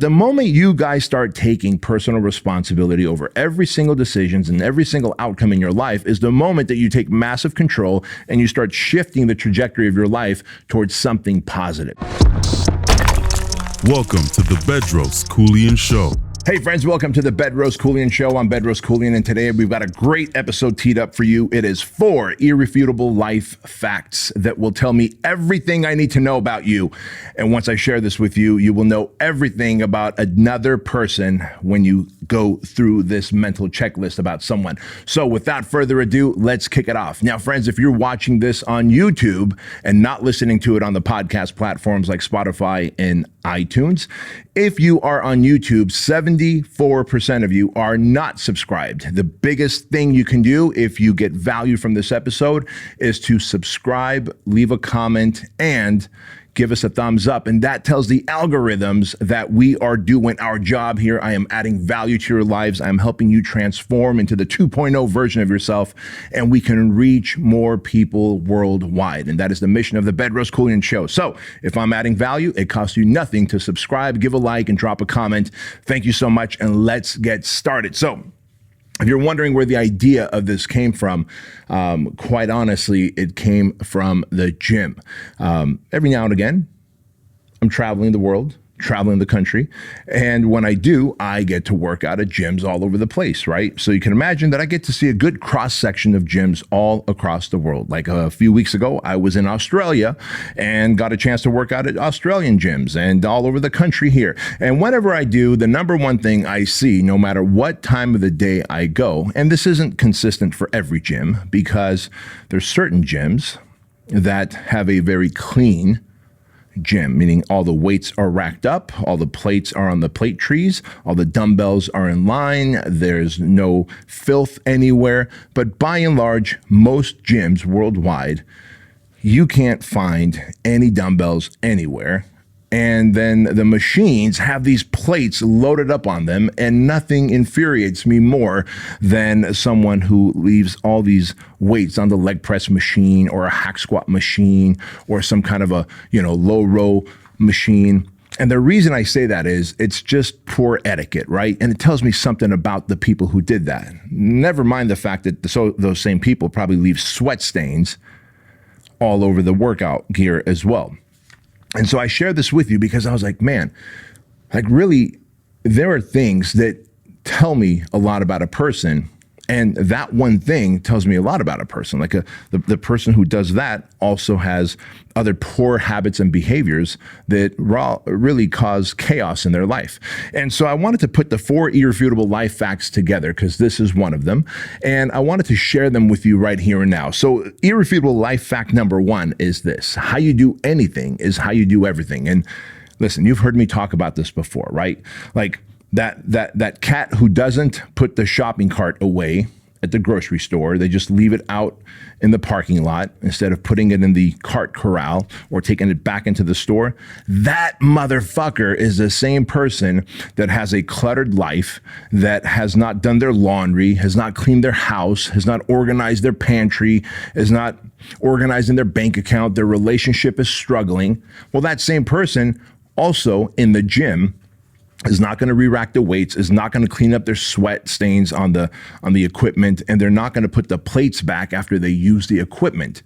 The moment you guys start taking personal responsibility over every single decisions and every single outcome in your life is the moment that you take massive control and you start shifting the trajectory of your life towards something positive. Welcome to the Bedros Keuilian Show. Hey friends, welcome to the Bedros Keuilian Show. I'm Bedros Keuilian, and today we've got a great episode teed up for you. It is 4 irrefutable life facts that will tell me everything I need to know about you. And once I share this with you, you will know everything about another person when you go through this mental checklist about someone. So without further ado, let's kick it off. Now, friends, if you're watching this on YouTube and not listening to it on the podcast platforms like Spotify and iTunes, if you are on YouTube, 74% of you are not subscribed. The biggest thing you can do if you get value from this episode is to subscribe, leave a comment, and give us a thumbs up. And that tells the algorithms that we are doing our job here. I am adding value to your lives. I'm helping you transform into the 2.0 version of yourself, and we can reach more people worldwide. And that is the mission of the Bedros Keuilian Show. So if I'm adding value, it costs you nothing to subscribe, give a like, and drop a comment. Thank you so much, and let's get started. So if you're wondering where the idea of this came from, quite honestly, it came from the gym. Every now and again, I'm traveling the world, traveling the country. And when I do, I get to work out at gyms all over the place, right? So you can imagine that I get to see a good cross section of gyms all across the world. Like a few weeks ago, I was in Australia and got a chance to work out at Australian gyms and all over the country here. And whenever I do, the number one thing I see, no matter what time of the day I go, and this isn't consistent for every gym because there's certain gyms that have a very clean gym, meaning all the weights are racked up, all the plates are on the plate trees, all the dumbbells are in line, there's no filth anywhere. But by and large, most gyms worldwide, you can't find any dumbbells anywhere. And then the machines have these plates loaded up on them, and nothing infuriates me more than someone who leaves all these weights on the leg press machine or a hack squat machine or some kind of a, low row machine. And the reason I say that is it's just poor etiquette, right? And it tells me something about the people who did that. Never mind the fact that those same people probably leave sweat stains all over the workout gear as well. And so I share this with you because I was like, man, really, there are things that tell me a lot about a person. And that one thing tells me a lot about a person. Like the person who does that also has other poor habits and behaviors that really cause chaos in their life. And so I wanted to put the 4 irrefutable life facts together because this is one of them. And I wanted to share them with you right here and now. So irrefutable life fact number 1 is this: how you do anything is how you do everything. And listen, you've heard me talk about this before, right? Like that cat who doesn't put the shopping cart away at the grocery store, they just leave it out in the parking lot instead of putting it in the cart corral or taking it back into the store. That motherfucker is the same person that has a cluttered life, that has not done their laundry, has not cleaned their house, has not organized their pantry, is not organized in their bank account, their relationship is struggling. Well, that same person also in the gym is not going to re-rack the weights, is not going to clean up their sweat stains on the equipment, and they're not going to put the plates back after they use the equipment.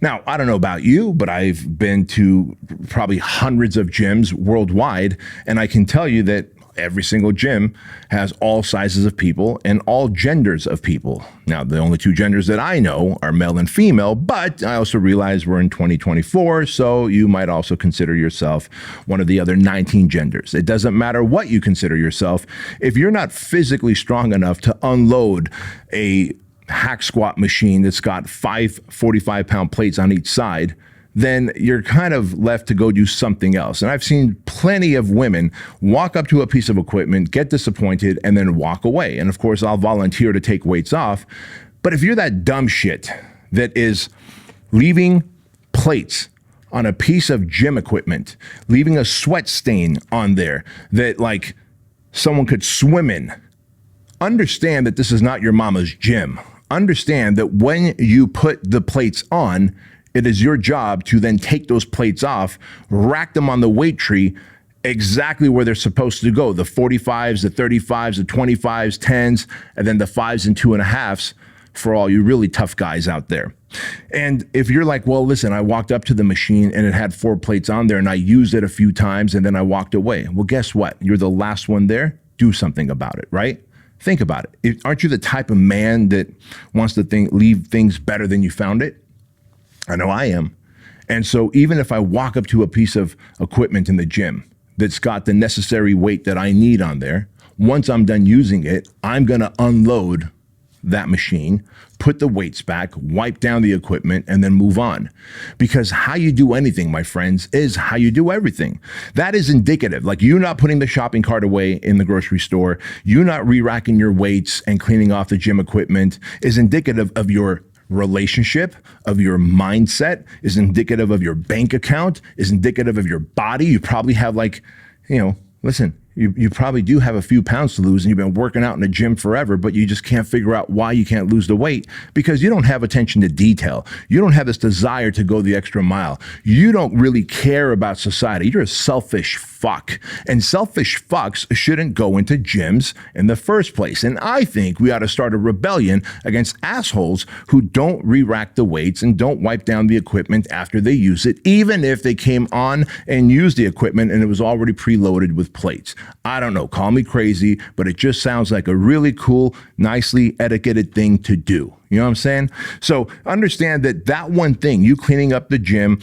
Now, I don't know about you, but I've been to probably hundreds of gyms worldwide, and I can tell you that every single gym has all sizes of people and all genders of people. Now, the only 2 genders that I know are male and female, but I also realize we're in 2024, so you might also consider yourself one of the other 19 genders. It doesn't matter what you consider yourself. If you're not physically strong enough to unload a hack squat machine that's got 5 45-pound plates on each side, then you're kind of left to go do something else. And I've seen plenty of women walk up to a piece of equipment, get disappointed, and then walk away. And of course, I'll volunteer to take weights off. But if you're that dumb shit that is leaving plates on a piece of gym equipment, leaving a sweat stain on there that like someone could swim in, understand that this is not your mama's gym. Understand that when you put the plates on, it is your job to then take those plates off, rack them on the weight tree, exactly where they're supposed to go. The 45s, the 35s, the 25s, 10s, and then the 5s and 2.5s for all you really tough guys out there. And if you're like, well, listen, I walked up to the machine and it had 4 plates on there and I used it a few times and then I walked away. Well, guess what? You're the last one there. Do something about it, right? Think about it. Aren't you the type of man that wants to leave things better than you found it? I know I am. And so even if I walk up to a piece of equipment in the gym that's got the necessary weight that I need on there, once I'm done using it, I'm going to unload that machine, put the weights back, wipe down the equipment, and then move on. Because how you do anything, my friends, is how you do everything. That is indicative. Like you not putting the shopping cart away in the grocery store, you not re-racking your weights and cleaning off the gym equipment is indicative of your relationship, of your mindset, is indicative of your bank account, is indicative of your body. You probably have listen, you probably do have a few pounds to lose and you've been working out in the gym forever, but you just can't figure out why you can't lose the weight because you don't have attention to detail. You don't have this desire to go the extra mile. You don't really care about society. You're a selfish fuck. And selfish fucks shouldn't go into gyms in the first place. And I think we ought to start a rebellion against assholes who don't re-rack the weights and don't wipe down the equipment after they use it, even if they came on and used the equipment and it was already preloaded with plates. I don't know, call me crazy, but it just sounds like a really cool, nicely etiquetted thing to do. You know what I'm saying? So understand that one thing, you cleaning up the gym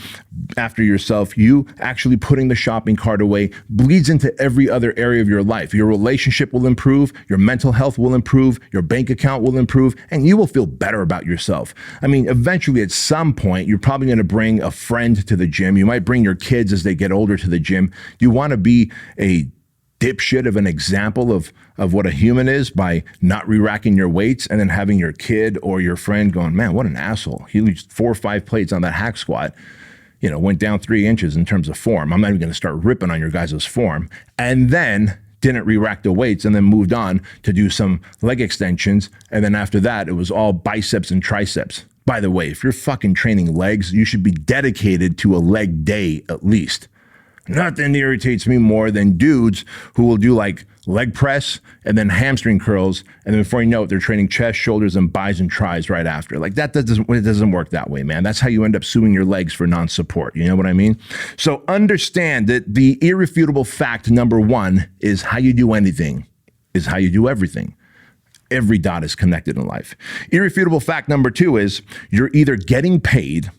after yourself, you actually putting the shopping cart away, bleeds into every other area of your life. Your relationship will improve, your mental health will improve, your bank account will improve, and you will feel better about yourself. I mean, eventually at some point, you're probably going to bring a friend to the gym. You might bring your kids as they get older to the gym. You want to be a dipshit of an example of what a human is by not re-racking your weights and then having your kid or your friend going, man, what an asshole. He used 4 or 5 plates on that hack squat, went down 3 inches in terms of form. I'm not even going to start ripping on your guys' form. And then didn't re-rack the weights and then moved on to do some leg extensions. And then after that, it was all biceps and triceps. By the way, if you're fucking training legs, you should be dedicated to a leg day at least. Nothing irritates me more than dudes who will do like leg press and then hamstring curls. And then before you know it, they're training chest, shoulders, and bis and tris right after. Like it doesn't work that way, man. That's how you end up suing your legs for non-support. You know what I mean? So understand that the irrefutable fact number 1 is how you do anything is how you do everything. Every dot is connected in life. Irrefutable fact number 2 is you're either getting paid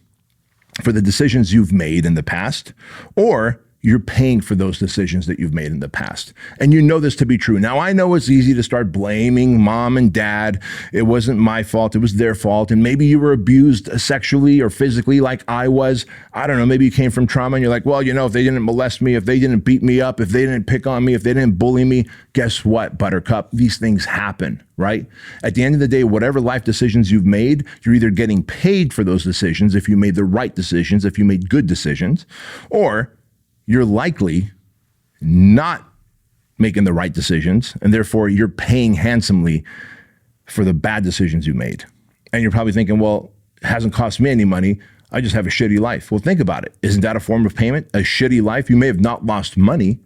for the decisions you've made in the past, or you're paying for those decisions that you've made in the past. And you know this to be true. Now, I know it's easy to start blaming mom and dad. It wasn't my fault. It was their fault. And maybe you were abused sexually or physically like I was. I don't know. Maybe you came from trauma and you're like, well, if they didn't molest me, if they didn't beat me up, if they didn't pick on me, if they didn't bully me, guess what, buttercup? These things happen, right? At the end of the day, whatever life decisions you've made, you're either getting paid for those decisions if you made the right decisions, if you made good decisions, or you're likely not making the right decisions, and therefore you're paying handsomely for the bad decisions you made. And you're probably thinking, well, it hasn't cost me any money. I just have a shitty life. Well, think about it. Isn't that a form of payment? A shitty life? You may have not lost money,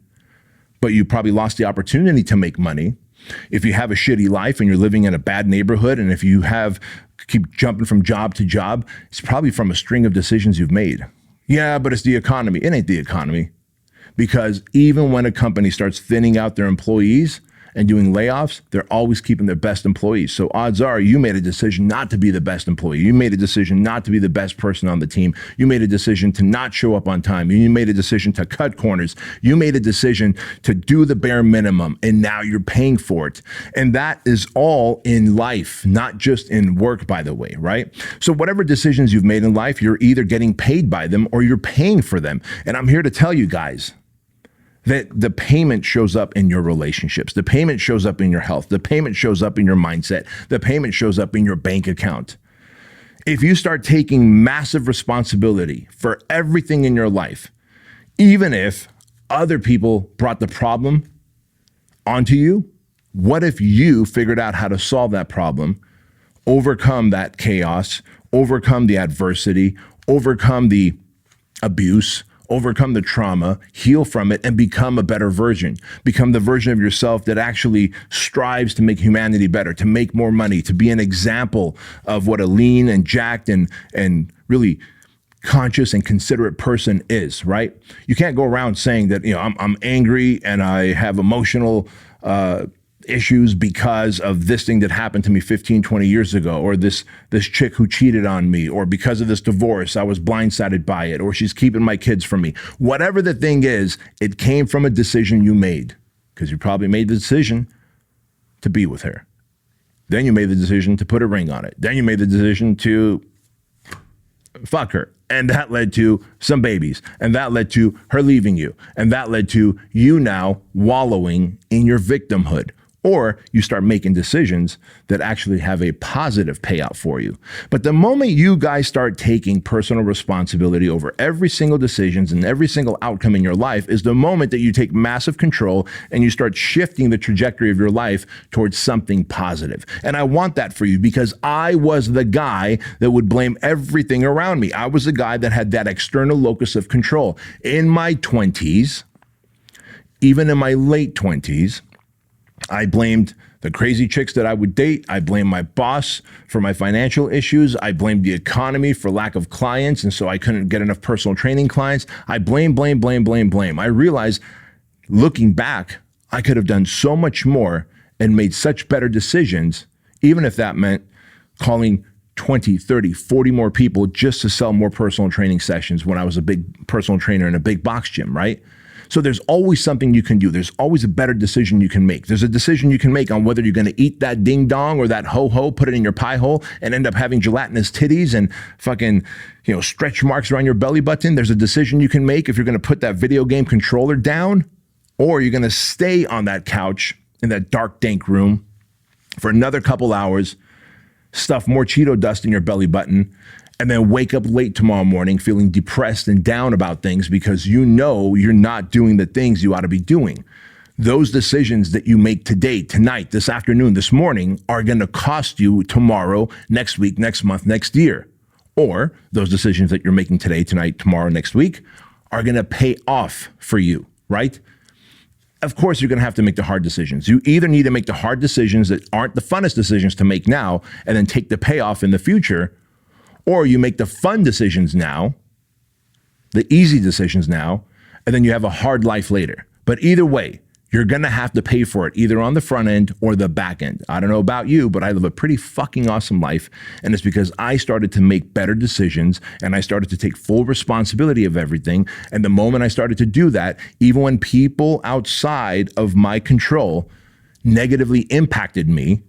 but you probably lost the opportunity to make money. If you have a shitty life and you're living in a bad neighborhood, and if you keep jumping from job to job, it's probably from a string of decisions you've made. Yeah, but it's the economy. It ain't the economy. Because even when a company starts thinning out their employees and doing layoffs, they're always keeping their best employees. So odds are you made a decision not to be the best employee. You made a decision not to be the best person on the team. You made a decision to not show up on time. You made a decision to cut corners. You made a decision to do the bare minimum, and now you're paying for it. And that is all in life, not just in work, by the way, right? So whatever decisions you've made in life, you're either getting paid by them or you're paying for them. And I'm here to tell you guys that the payment shows up in your relationships. The payment shows up in your health. The payment shows up in your mindset. The payment shows up in your bank account. If you start taking massive responsibility for everything in your life, even if other people brought the problem onto you, what if you figured out how to solve that problem, overcome that chaos, overcome the adversity, overcome the abuse, overcome the trauma, heal from it, and become a better version. Become the version of yourself that actually strives to make humanity better, to make more money, to be an example of what a lean and jacked and really conscious and considerate person is, right? You can't go around saying that, I'm angry and I have emotional issues because of this thing that happened to me 15, 20 years ago, or this chick who cheated on me, or because of this divorce, I was blindsided by it, or she's keeping my kids from me. Whatever the thing is, it came from a decision you made, because you probably made the decision to be with her. Then you made the decision to put a ring on it. Then you made the decision to fuck her. And that led to some babies. And that led to her leaving you. And that led to you now wallowing in your victimhood. Or you start making decisions that actually have a positive payout for you. But the moment you guys start taking personal responsibility over every single decisions and every single outcome in your life is the moment that you take massive control and you start shifting the trajectory of your life towards something positive. And I want that for you because I was the guy that would blame everything around me. I was the guy that had that external locus of control. In my 20s, even in my late 20s, I blamed the crazy chicks that I would date. I blamed my boss for my financial issues. I blamed the economy for lack of clients, and so I couldn't get enough personal training clients. I blame. I realized, looking back, I could have done so much more and made such better decisions, even if that meant calling 20, 30, 40 more people just to sell more personal training sessions when I was a big personal trainer in a big box gym, right? So there's always something you can do. There's always a better decision you can make. There's a decision you can make on whether you're going to eat that ding dong or that ho-ho, put it in your pie hole and end up having gelatinous titties and fucking, stretch marks around your belly button. There's a decision you can make if you're going to put that video game controller down, or you're going to stay on that couch in that dark, dank room for another couple hours, stuff more Cheeto dust in your belly button, and then wake up late tomorrow morning feeling depressed and down about things because you're not doing the things you ought to be doing. Those decisions that you make today, tonight, this afternoon, this morning are going to cost you tomorrow, next week, next month, next year. Or those decisions that you're making today, tonight, tomorrow, next week are going to pay off for you, right? Of course, you're going to have to make the hard decisions. You either need to make the hard decisions that aren't the funnest decisions to make now and then take the payoff in the future, or you make the fun decisions now, the easy decisions now, and then you have a hard life later. But either way, you're going to have to pay for it, either on the front end or the back end. I don't know about you, but I live a pretty fucking awesome life. And it's because I started to make better decisions and I started to take full responsibility of everything. And the moment I started to do that, even when people outside of my control negatively impacted me,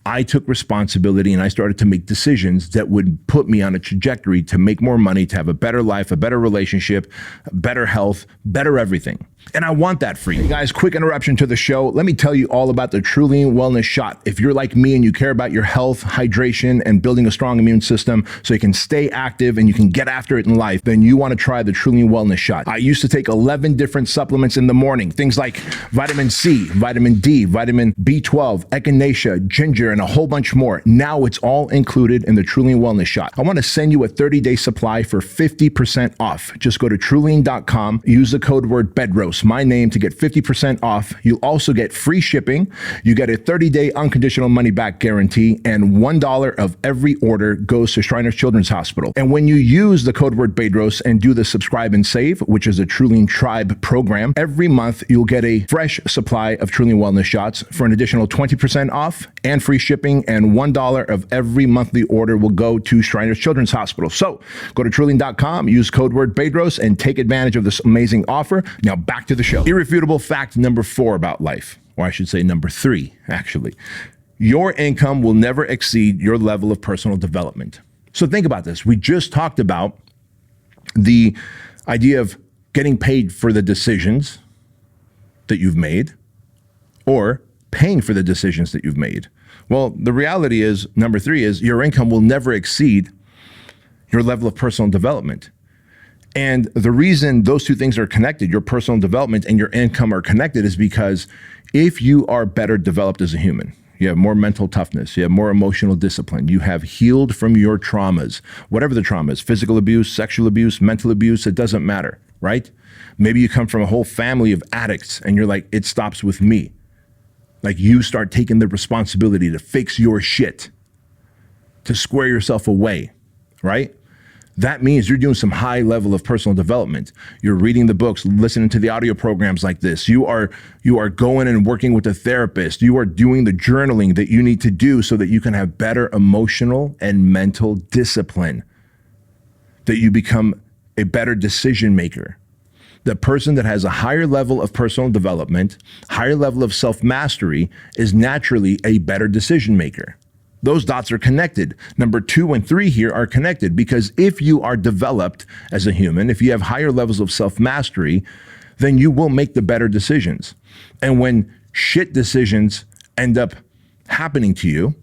I took responsibility and I started to make decisions that would put me on a trajectory to make more money, to have a better life, a better relationship, better health, better everything. And I want that for you. Hey guys, quick interruption to the show. Let me tell you all about the Keuilian Wellness Shot. If you're like me and you care about your health, hydration, and building a strong immune system so you can stay active and you can get after it in life, then you want to try the Keuilian Wellness Shot. I used to take 11 different supplements in the morning, things like vitamin C, vitamin D, vitamin B12, echinacea, ginger, and a whole bunch more. Now it's all included in the Keuilian Wellness Shot. I want to send you a 30-day supply for 50% off. Just go to Keuilian.com, use the code word BEDROS, my name, to get 50% off. You'll also get free shipping. You get a 30-day unconditional money-back guarantee, and $1 of every order goes to Shriners Children's Hospital. And when you use the code word BEDROS and do the subscribe and save, which is a Keuilian Tribe program, every month you'll get a fresh supply of Keuilian Wellness Shots for an additional 20% off and free shipping, and $1 of every monthly order will go to Shriners Children's Hospital. So go to Keuilian.com, use code word BEDROS, and take advantage of this amazing offer. Now back to the show. Irrefutable fact number 4 about life, or I should say number 3, actually. Your income will never exceed your level of personal development. So think about this. We just talked about the idea of getting paid for the decisions that you've made or paying for the decisions that you've made. Well, the reality is, number 3 is your income will never exceed your level of personal development. And the reason those two things are connected, your personal development and your income are connected, is because if you are better developed as a human, you have more mental toughness, you have more emotional discipline, you have healed from your traumas, whatever the trauma is, physical abuse, sexual abuse, mental abuse, it doesn't matter. right? Maybe you come from a whole family of addicts and you're like, it stops with me. Like you start taking the responsibility to fix your shit, to square yourself away, right? That means you're doing some high level of personal development. You're reading the books, listening to the audio programs like this. You are going and working with a therapist. You are doing the journaling that you need to do so that you can have better emotional and mental discipline, that you become a better decision maker. The person that has a higher level of personal development, higher level of self-mastery, is naturally a better decision maker. Those dots are connected. Number 2 and 3 here are connected because if you are developed as a human, if you have higher levels of self-mastery, then you will make the better decisions. And when shit decisions end up happening to you,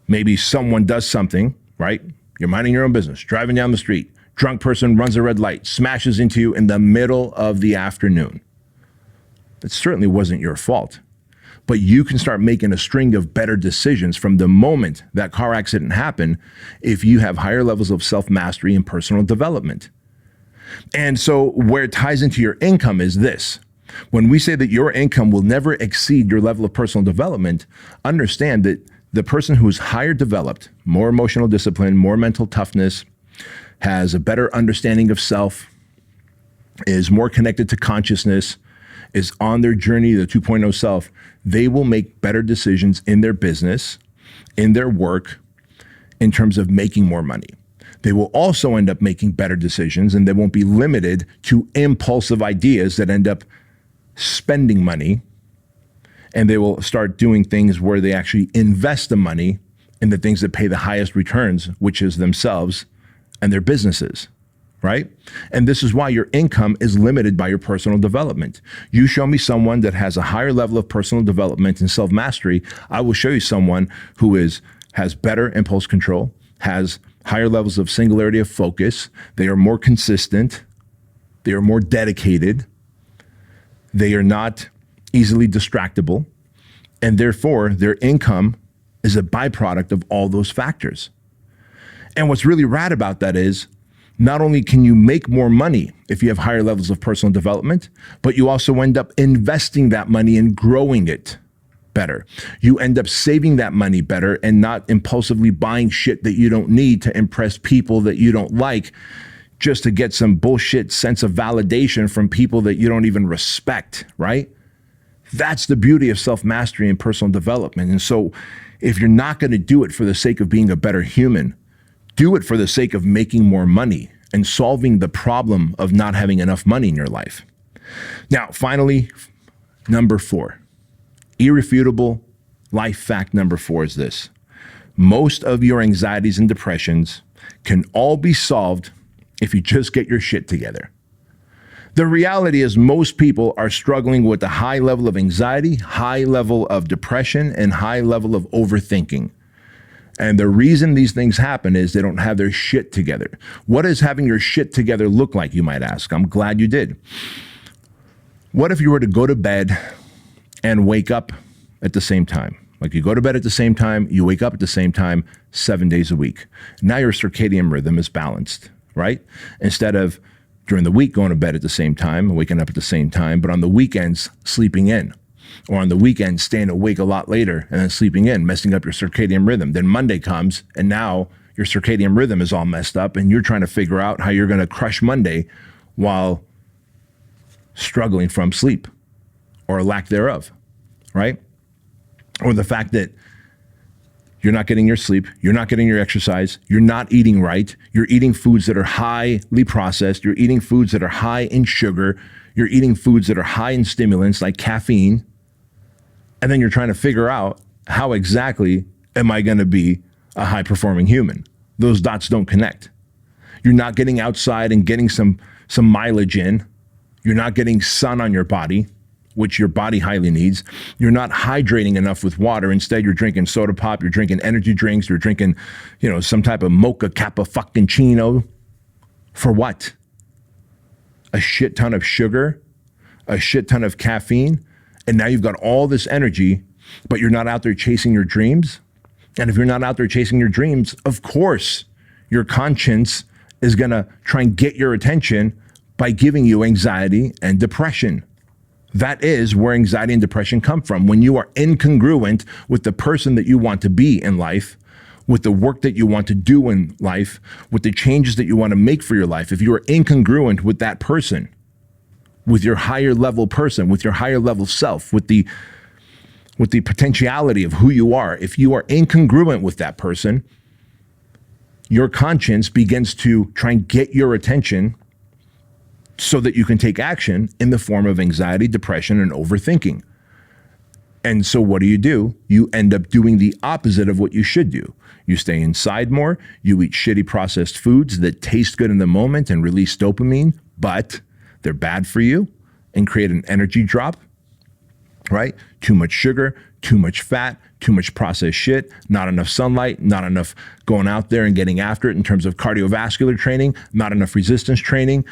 maybe someone does something, right? You're minding your own business, driving down the street, drunk person runs a red light, smashes into you in the middle of the afternoon. It certainly wasn't your fault. But you can start making a string of better decisions from the moment that car accident happened if you have higher levels of self-mastery and personal development. And so where it ties into your income is this. When we say that your income will never exceed your level of personal development, understand that the person who is higher developed, more emotional discipline, more mental toughness, has a better understanding of self, is more connected to consciousness, is on their journey to the 2.0 self, they will make better decisions in their business, in their work, in terms of making more money. They will also end up making better decisions and they won't be limited to impulsive ideas that end up spending money. And they will start doing things where they actually invest the money in the things that pay the highest returns, which is themselves and their businesses. Right? And this is why your income is limited by your personal development. You show me someone that has a higher level of personal development and self-mastery, I will show you someone who has better impulse control, has higher levels of singularity of focus, they are more consistent, they are more dedicated, they are not easily distractible, and therefore their income is a byproduct of all those factors. And what's really rad about that is, not only can you make more money if you have higher levels of personal development, but you also end up investing that money and growing it better. You end up saving that money better and not impulsively buying shit that you don't need to impress people that you don't like just to get some bullshit sense of validation from people that you don't even respect, right? That's the beauty of self-mastery and personal development. And so if you're not going to do it for the sake of being a better human, do it for the sake of making more money and solving the problem of not having enough money in your life. Now, finally, number 4, irrefutable life fact number 4 is this. Most of your anxieties and depressions can all be solved if you just get your shit together. The reality is most people are struggling with a high level of anxiety, high level of depression, and high level of overthinking. And the reason these things happen is they don't have their shit together. What does having your shit together look like, you might ask? I'm glad you did. What if you were to go to bed and wake up at the same time? Like you go to bed at the same time, you wake up at the same time, 7 days a week. Now your circadian rhythm is balanced, right? Instead of during the week going to bed at the same time, waking up at the same time, but on the weekends, sleeping in. Or on the weekend, staying awake a lot later and then sleeping in, messing up your circadian rhythm. Then Monday comes and now your circadian rhythm is all messed up and you're trying to figure out how you're going to crush Monday while struggling from sleep or lack thereof, right? Or the fact that you're not getting your sleep, you're not getting your exercise, you're not eating right, you're eating foods that are highly processed, you're eating foods that are high in sugar, you're eating foods that are high in stimulants like caffeine, and then you're trying to figure out how exactly am I going to be a high-performing human? Those dots don't connect. You're not getting outside and getting some mileage in. You're not getting sun on your body, which your body highly needs. You're not hydrating enough with water. Instead, you're drinking soda pop, you're drinking energy drinks, you're drinking, some type of mocha kappa fucking chino. For what? A shit ton of sugar, a shit ton of caffeine, and now you've got all this energy, but you're not out there chasing your dreams. And if you're not out there chasing your dreams, of course, your conscience is gonna try and get your attention by giving you anxiety and depression. That is where anxiety and depression come from. When you are incongruent with the person that you want to be in life, with the work that you want to do in life, with the changes that you want to make for your life, if you are incongruent with that person, with your higher level person, with your higher level self, with the potentiality of who you are, if you are incongruent with that person, your conscience begins to try and get your attention so that you can take action in the form of anxiety, depression, and overthinking. And so what do? You end up doing the opposite of what you should do. You stay inside more, you eat shitty processed foods that taste good in the moment and release dopamine, but they're bad for you and create an energy drop, right? Too much sugar, too much fat, too much processed shit, not enough sunlight, not enough going out there and getting after it in terms of cardiovascular training, not enough resistance training.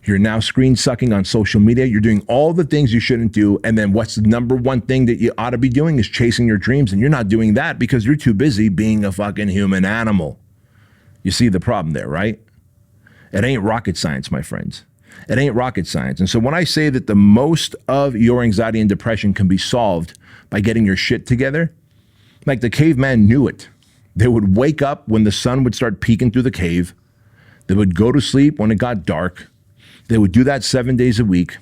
You're now screen sucking on social media. You're doing all the things you shouldn't do. And then what's the number one thing that you ought to be doing is chasing your dreams. And you're not doing that because you're too busy being a fucking human animal. You see the problem there, right? It ain't rocket science, my friends. It ain't rocket science. And so when I say that the most of your anxiety and depression can be solved by getting your shit together, like the caveman knew it. They would wake up when the sun would start peeking through the cave. They would go to sleep when it got dark. They would do that 7 days a week.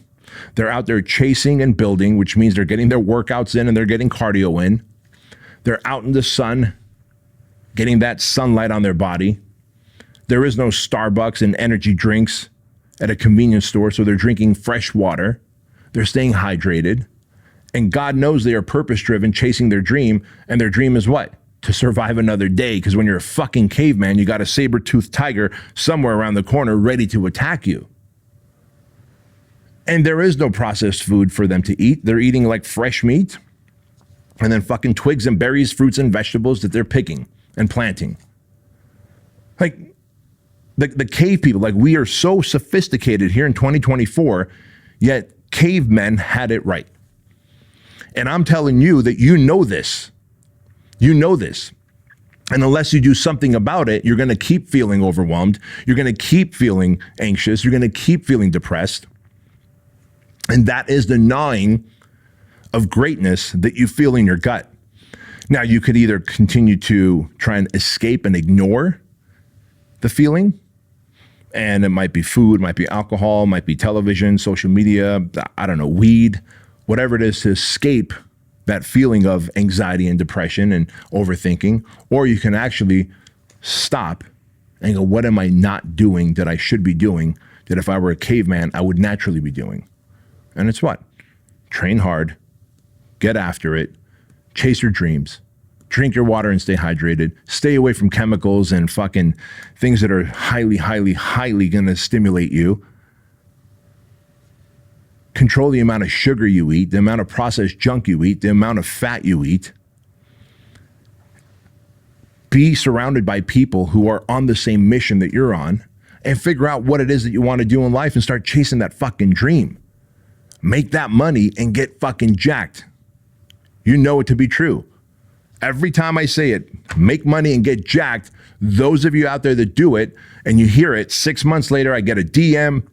They're out there chasing and building, which means they're getting their workouts in and they're getting cardio in. They're out in the sun, getting that sunlight on their body. There is no Starbucks and energy drinks at a convenience store, so they're drinking fresh water. They're staying hydrated. And God knows they are purpose-driven, chasing their dream. And their dream is what? To survive another day. Because when you're a fucking caveman, you got a saber-toothed tiger somewhere around the corner ready to attack you. And there is no processed food for them to eat. They're eating like fresh meat and then fucking twigs and berries, fruits and vegetables that they're picking and planting. Like the cave people, like we are so sophisticated here in 2024, yet cavemen had it right. And I'm telling you that you know this. You know this. And unless you do something about it, you're going to keep feeling overwhelmed. You're going to keep feeling anxious. You're going to keep feeling depressed. And that is the gnawing of greatness that you feel in your gut. Now, you could either continue to try and escape and ignore the feeling, and it might be food, might be alcohol, might be television, social media, I don't know, weed, whatever it is to escape that feeling of anxiety and depression and overthinking. Or you can actually stop and go, what am I not doing that I should be doing that if I were a caveman, I would naturally be doing? And it's what? Train hard, get after it, chase your dreams, drink your water and stay hydrated, stay away from chemicals and fucking things that are highly, highly, highly gonna stimulate you. Control the amount of sugar you eat, the amount of processed junk you eat, the amount of fat you eat. Be surrounded by people who are on the same mission that you're on and figure out what it is that you want to do in life and start chasing that fucking dream. Make that money and get fucking jacked. You know it to be true. Every time I say it, make money and get jacked, those of you out there that do it and you hear it, 6 months later, I get a DM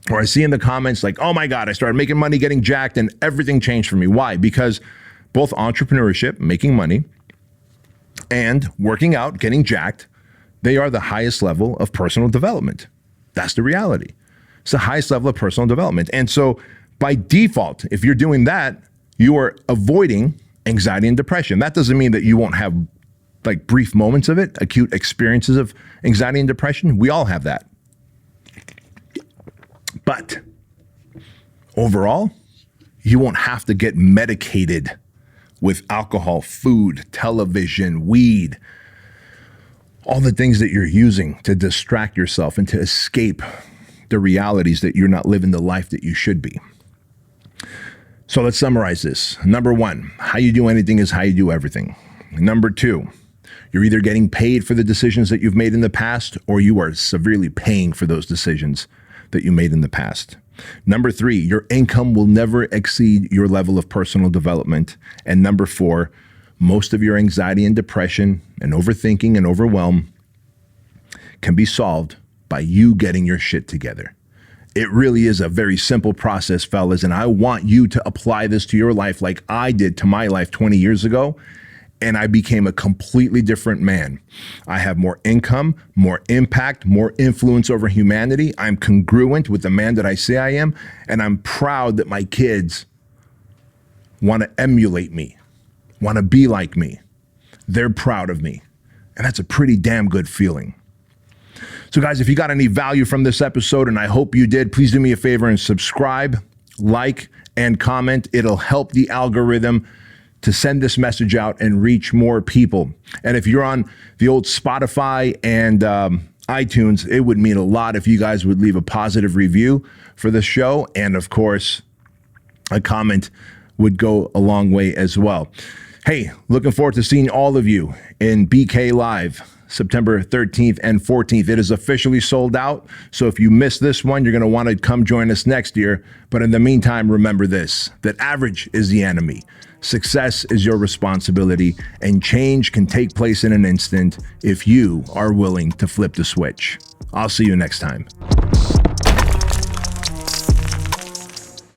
or I see in the comments like, oh my God, I started making money, getting jacked, and everything changed for me. Why? Because both entrepreneurship, making money, and working out, getting jacked, they are the highest level of personal development. That's the reality. It's the highest level of personal development. And so by default, if you're doing that, you are avoiding anxiety and depression. That doesn't mean that you won't have like brief moments of it, acute experiences of anxiety and depression. We all have that. But overall, you won't have to get medicated with alcohol, food, television, weed, all the things that you're using to distract yourself and to escape the realities that you're not living the life that you should be. So let's summarize this. Number one, how you do anything is how you do everything. Number two, you're either getting paid for the decisions that you've made in the past, or you are severely paying for those decisions that you made in the past. Number three, your income will never exceed your level of personal development. And number four, most of your anxiety and depression and overthinking and overwhelm can be solved by you getting your shit together. It really is a very simple process, fellas, and I want you to apply this to your life like I did to my life 20 years ago, and I became a completely different man. I have more income, more impact, more influence over humanity. I'm congruent with the man that I say I am, and I'm proud that my kids want to emulate me, want to be like me. They're proud of me, and that's a pretty damn good feeling. So guys, if you got any value from this episode, and I hope you did, please do me a favor and subscribe, like, and comment. It'll help the algorithm to send this message out and reach more people. And if you're on the old Spotify and iTunes, it would mean a lot if you guys would leave a positive review for the show. And of course, a comment would go a long way as well. Hey, looking forward to seeing all of you in BK Live, September 13th and 14th. It is officially sold out. So if you miss this one, you're going to want to come join us next year. But in the meantime, remember this, that average is the enemy. Success is your responsibility, and change can take place in an instant if you are willing to flip the switch. I'll see you next time.